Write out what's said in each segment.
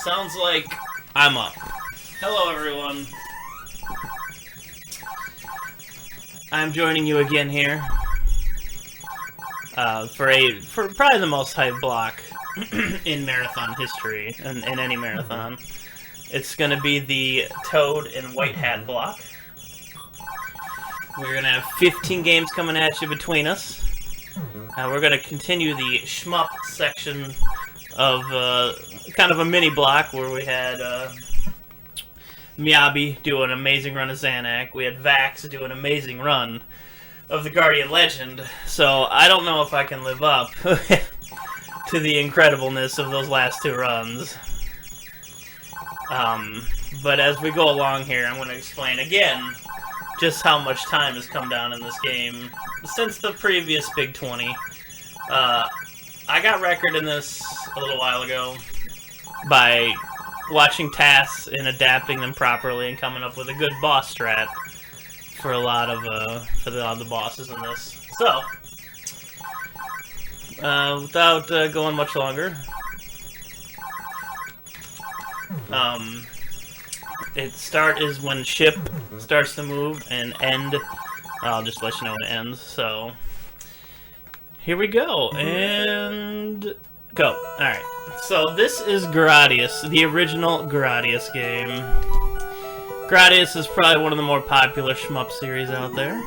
Sounds like I'm up. Hello, everyone. I'm joining you again here for probably the most hype block in marathon history, in any marathon. It's going to be the Toad and White Hat block. We're going to have 15 games coming at you between us. We're going to continue the shmup section of kind of a mini block where we had Miyabi do an amazing run of Zanak. We had Vax do an amazing run of the Guardian Legend. So I don't know if I can live up to the incredibleness of those last two runs. But as we go along here, I'm going to explain again just how much time has come down in this game since the previous Big 20. I got record in this a little while ago by watching tasks and adapting them properly and coming up with a good boss strat for a lot of the bosses in this. So, without going much longer, start is when ship starts to move, and end, I'll just let you know when it ends. So here we go, and go. Alright, so this is Gradius, the original Gradius game. Gradius is probably one of the more popular shmup series out there.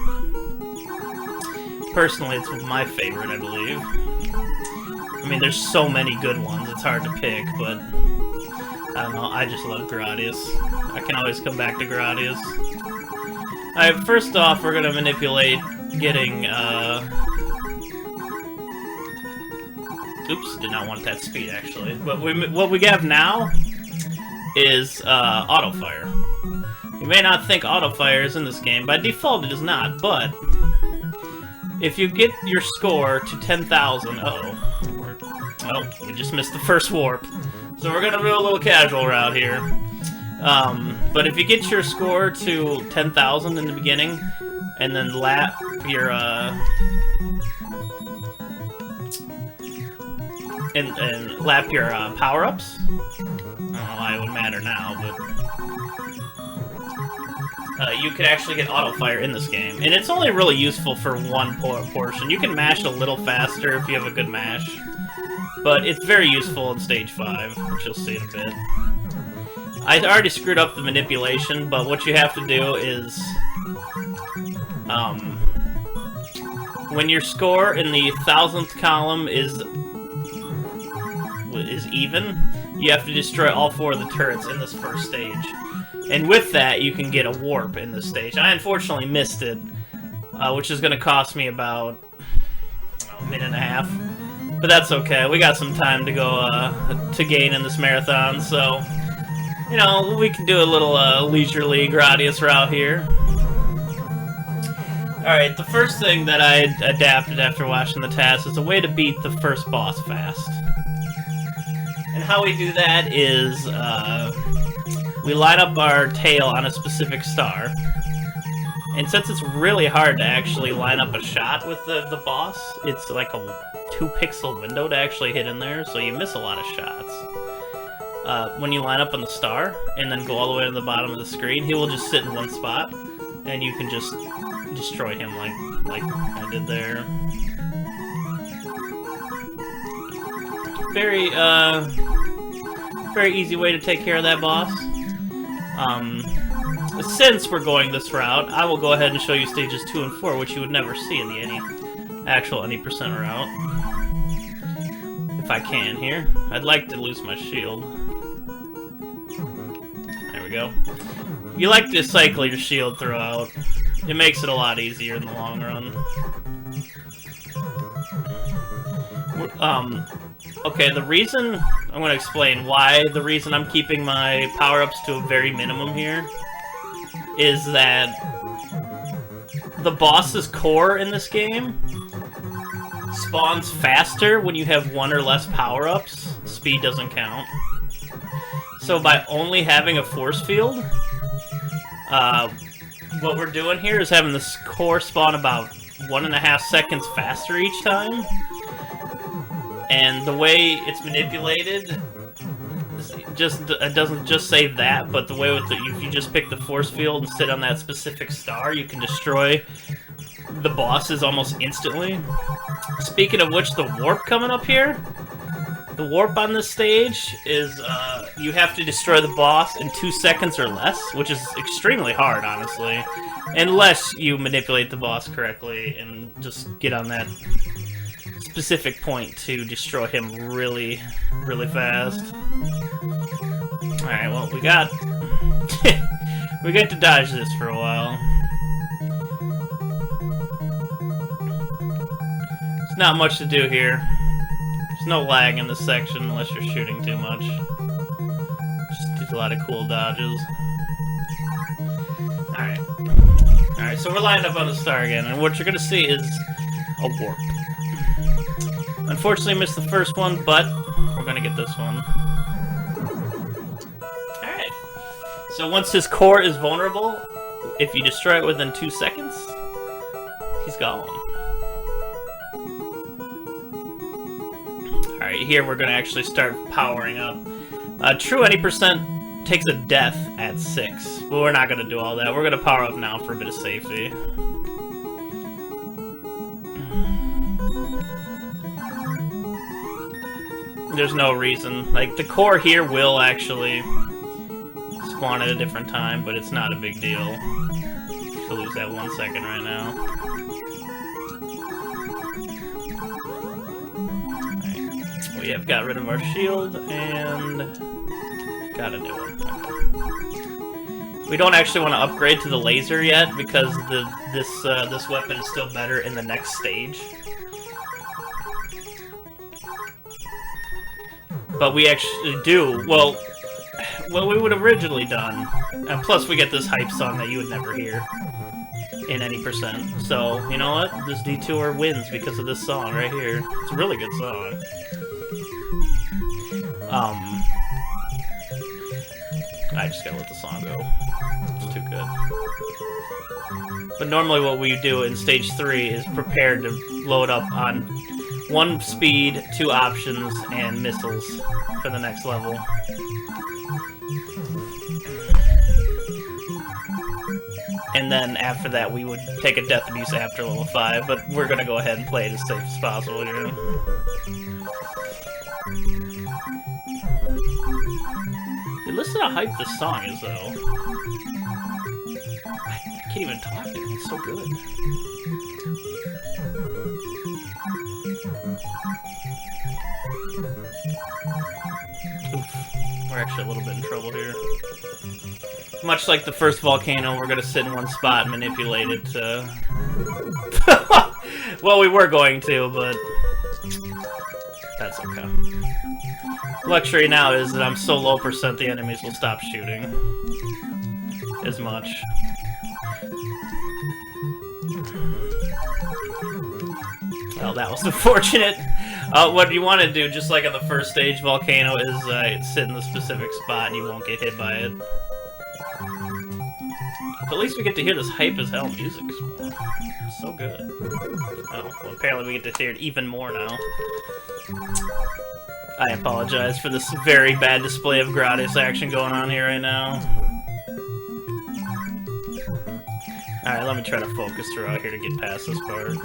Personally, it's my favorite, I believe. I mean, there's so many good ones, it's hard to pick, but I don't know, I just love Gradius. I can always come back to Gradius. Alright, first off, we're gonna manipulate getting, oops, did not want that speed, actually. But what we have now is, auto-fire. You may not think auto-fire is in this game. By default, it is not, but if you get your score to 10,000, oh, we just missed the first warp. So we're gonna do a little casual route here. But if you get your score to 10,000 in the beginning, and then lap your, and lap your power-ups, I don't know why it would matter now, but you could actually get auto-fire in this game. And it's only really useful for one portion. You can mash a little faster if you have a good mash, but it's very useful in Stage 5, which you'll see in a bit. I already screwed up the manipulation, but what you have to do is, when your score in the 1000th column is even, you have to destroy all 4 of the turrets in this first stage. And with that, you can get a warp in this stage. I unfortunately missed it, which is going to cost me about a minute and a half. But that's okay. We got some time to go to gain in this marathon, so you know, we can do a little leisurely Gradius route here. Alright, the first thing that I adapted after watching the task is a way to beat the first boss fast. And how we do that is, we line up our tail on a specific star. And since it's really hard to actually line up a shot with the boss, it's like a 2-pixel window to actually hit in there, so you miss a lot of shots. When you line up on the star, and then go all the way to the bottom of the screen, he will just sit in one spot, and you can just destroy him like I did there. Very easy way to take care of that boss. Since we're going this route, I will go ahead and show you stages 2 and 4, which you would never see in the actual any percent route. If I can here. I'd like to lose my shield. There we go. You like to cycle your shield throughout. It makes it a lot easier in the long run. Okay, the reason... I'm going to explain why the reason I'm keeping my power-ups to a very minimum here is that the boss's core in this game spawns faster when you have 1 or less power-ups. Speed doesn't count. So by only having a force field, what we're doing here is having this core spawn about 1.5 seconds faster each time. And the way it's manipulated, it doesn't just say that, but the way with if you just pick the force field and sit on that specific star, you can destroy the bosses almost instantly. Speaking of which, the warp coming up here, the warp on this stage is you have to destroy the boss in 2 seconds or less, which is extremely hard, honestly, unless you manipulate the boss correctly and just get on that specific point to destroy him really, really fast. Alright, well, we got to dodge this for a while. There's not much to do here. There's no lag in this section unless you're shooting too much. Just do a lot of cool dodges. Alright. Alright, so we're lined up on the star again, and what you're gonna see is a warp. Unfortunately, missed the first one, but we're gonna get this one. Alright. So once his core is vulnerable, if you destroy it within 2 seconds, he's gone. Alright, here we're gonna actually start powering up. True any percent takes a death at 6, but we're not gonna do all that. We're gonna power up now for a bit of safety. There's no reason. Like, the core here will actually spawn at a different time, but it's not a big deal to lose that 1 second right now. Alright. We have got rid of our shield, and got a new one. Okay. We don't actually want to upgrade to the laser yet, because this weapon is still better in the next stage. But we actually do, well, we would have originally done. And plus we get this hype song that you would never hear in any percent. So, you know what? This detour wins because of this song right here. It's a really good song. I just gotta let the song go. It's too good. But normally what we do in stage 3 is prepare to load up on 1 speed, 2 options, and missiles for the next level. And then after that we would take a death abuse after level 5, but we're gonna go ahead and play it as safe as possible here. Dude, listen to how hype this song is, though. I can't even talk to it, it's so good. We're actually a little bit in trouble here. Much like the first volcano, we're gonna sit in one spot and manipulate it to... Well, we were going to, but... that's okay. Luxury now is that I'm so low percent the enemies will stop shooting. As much. Well, that was unfortunate. What you want to do, just like on the first stage volcano, is sit in the specific spot and you won't get hit by it. But at least we get to hear this hype as hell music some more. It's so good. Oh, well, apparently we get to hear it even more now. I apologize for this very bad display of Gradius action going on here right now. Alright, let me try to focus throughout here to get past this part.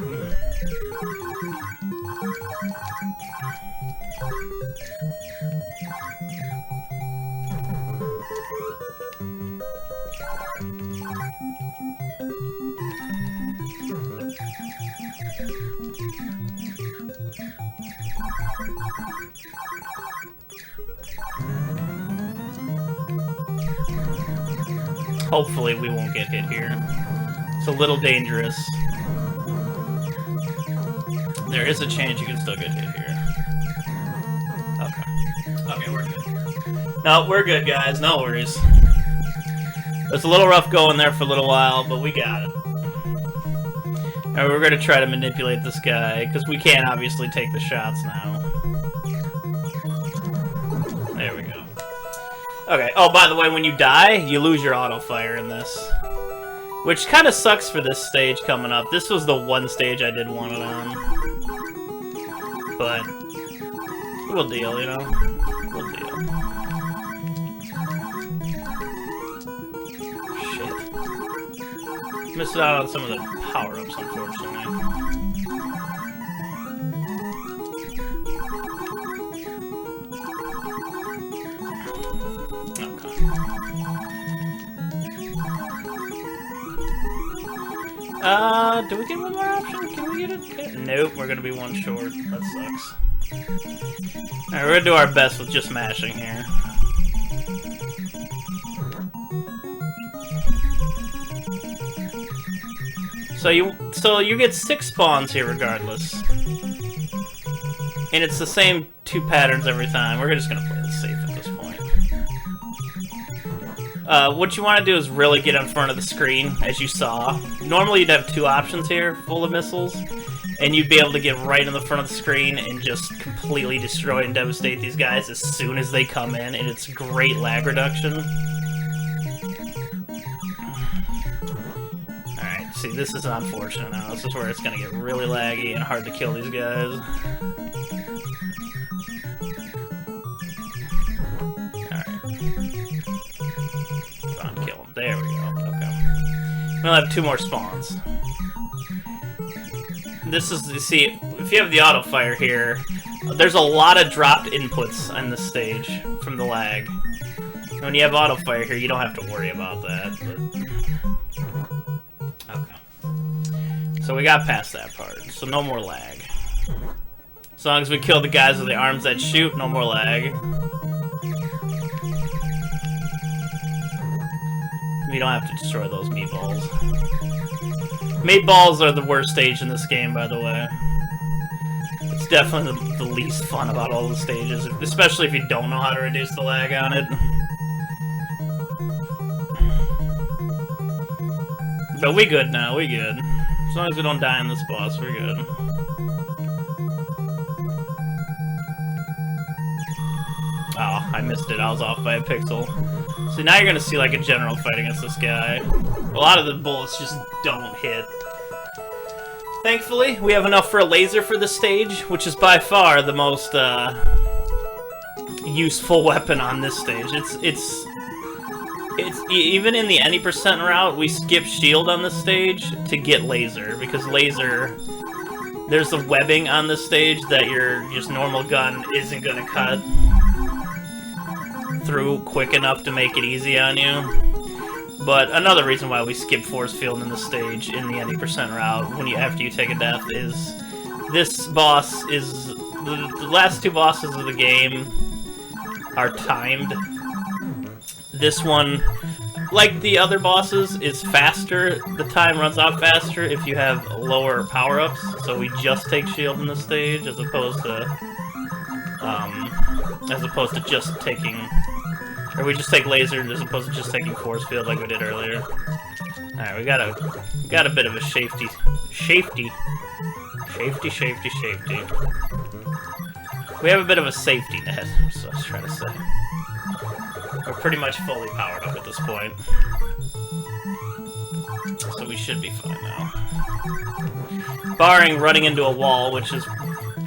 Hopefully we won't get hit here. It's a little dangerous. There is a chance you can still get hit here. Okay. Okay, we're good. No, we're good, guys. No worries. It's a little rough going there for a little while, but we got it. Alright, we're gonna try to manipulate this guy, because we can't obviously take the shots now. There we go. Okay, oh, by the way, when you die, you lose your auto-fire in this. Which kind of sucks for this stage coming up. This was the one stage I did want it on. But, we'll deal, you know? We'll deal. Missed out on some of the power-ups, unfortunately. Okay. Do we get one more option? Can we get it? Nope, we're gonna be one short. That sucks. Alright, we're gonna do our best with just mashing here. So you get 6 spawns here regardless. And it's the same 2 patterns every time. We're just gonna play this safe at this point. What you want to do is really get in front of the screen, as you saw. Normally you'd have 2 options here, full of missiles, and you'd be able to get right in the front of the screen and just completely destroy and devastate these guys as soon as they come in, and it's great lag reduction. Alright, see, this is unfortunate now. This is where it's gonna get really laggy and hard to kill these guys. There we go, okay. We'll have 2 more spawns. This is, you see, if you have the auto fire here, there's a lot of dropped inputs on this stage from the lag. When you have auto fire here, you don't have to worry about that. But... Okay. So we got past that part, so no more lag. As long as we kill the guys with the arms that shoot, no more lag. We don't have to destroy those meatballs. Meatballs are the worst stage in this game, by the way. It's definitely the least fun about all the stages, especially if you don't know how to reduce the lag on it. But we good now, we good. As long as we don't die in this boss, we're good. Oh, I missed it. I was off by a pixel. So now you're gonna see like a general fight against this guy. A lot of the bullets just don't hit. Thankfully, we have enough for a laser for this stage, which is by far the most useful weapon on this stage. It's even in the any percent route, we skip shield on this stage to get laser, because laser, there's the webbing on this stage that your just normal gun isn't gonna cut through quick enough to make it easy on you. But another reason why we skip force field in the stage in the any percent route after you take a death is this boss is the last 2 bosses of the game are timed. This one, like the other bosses, is faster. The time runs out faster if you have lower power-ups, so we just take shield in this stage as opposed to just taking, or we just take laser as opposed to just taking force field like we did earlier. Alright, we got a bit of a safety. We have a bit of a safety net, so I was trying to say. We're pretty much fully powered up at this point. So we should be fine now. Barring running into a wall, which is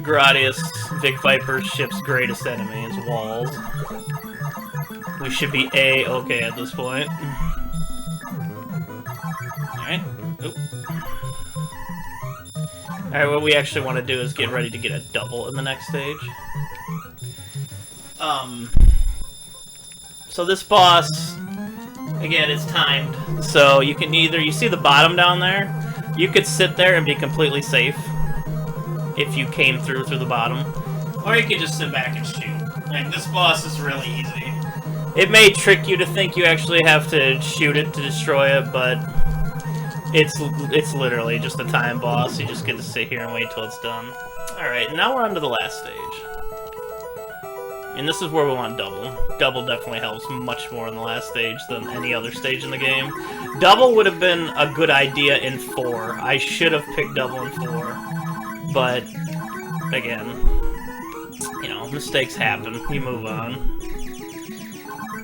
Gradius, Vic Viper's ship's greatest enemy, is walls. We should be A-okay at this point. Alright. Alright, what we actually want to do is get ready to get a double in the next stage. So this boss, again, it's timed. So you can you see the bottom down there? You could sit there and be completely safe if you came through the bottom. Or you could just sit back and shoot. Like, this boss is really easy. It may trick you to think you actually have to shoot it to destroy it, but it's literally just a time boss. You just get to sit here and wait till it's done. Alright, now we're on to the last stage. And this is where we want double. Double definitely helps much more in the last stage than any other stage in the game. Double would have been a good idea in 4. I should have picked double in 4. But, again, you know, mistakes happen. You move on.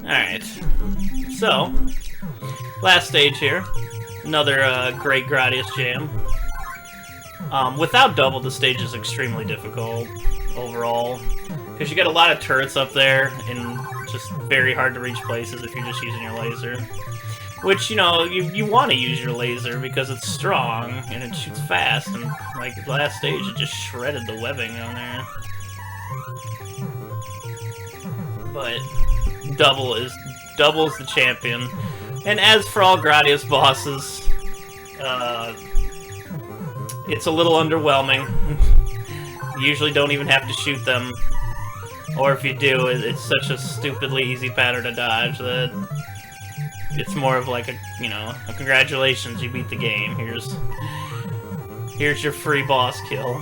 Alright. So, last stage here. Another great Gradius jam. Without double, the stage is extremely difficult overall. Because you got a lot of turrets up there, and just very hard to reach places if you're just using your laser. Which, you know, you want to use your laser because it's strong and it shoots fast, and like the last stage it just shredded the webbing on there. But Double's the champion. And as for all Gradius bosses, it's a little underwhelming. You usually don't even have to shoot them. Or if you do, it's such a stupidly easy pattern to dodge that it's more of like a, you know, a congratulations, you beat the game. Here's your free boss kill.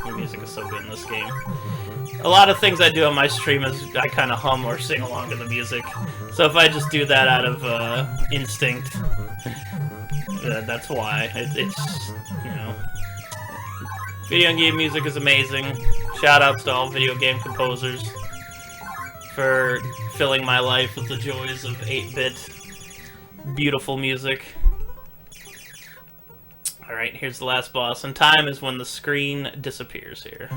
The music is so good in this game. A lot of things I do on my stream is I kind of hum or sing along to the music. So if I just do that out of instinct, that's why. It's, you know... Video game music is amazing. Shoutouts to all video game composers for filling my life with the joys of 8-bit beautiful music. Alright, here's the last boss, and time is when the screen disappears here.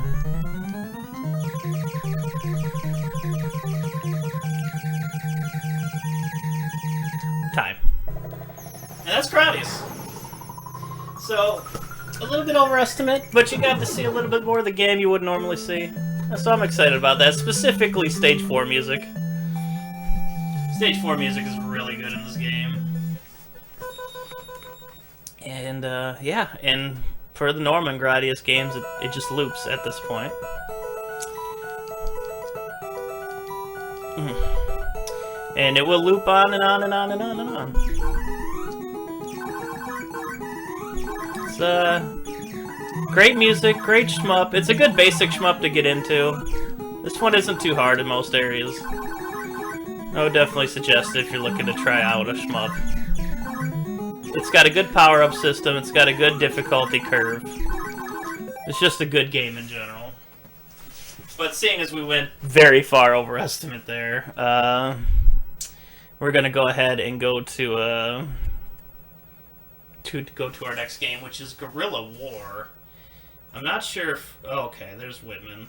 Time. And that's Gradius. So, a little bit overestimate, but you got to see a little bit more of the game you would normally see. So I'm excited about that, specifically Stage 4 music. Stage 4 music is really good in this game. And, yeah, and for the Norman Gradius games, it just loops at this point. And it will loop on and on and on and on and on. It's, great music, great shmup. It's a good basic shmup to get into. This one isn't too hard in most areas. I would definitely suggest it if you're looking to try out a shmup. It's got a good power-up system, it's got a good difficulty curve. It's just a good game in general. But seeing as we went very far over estimate there, we're gonna go ahead and go to our next game, which is Guerrilla War. I'm not sure if... Oh, okay, there's Whitman.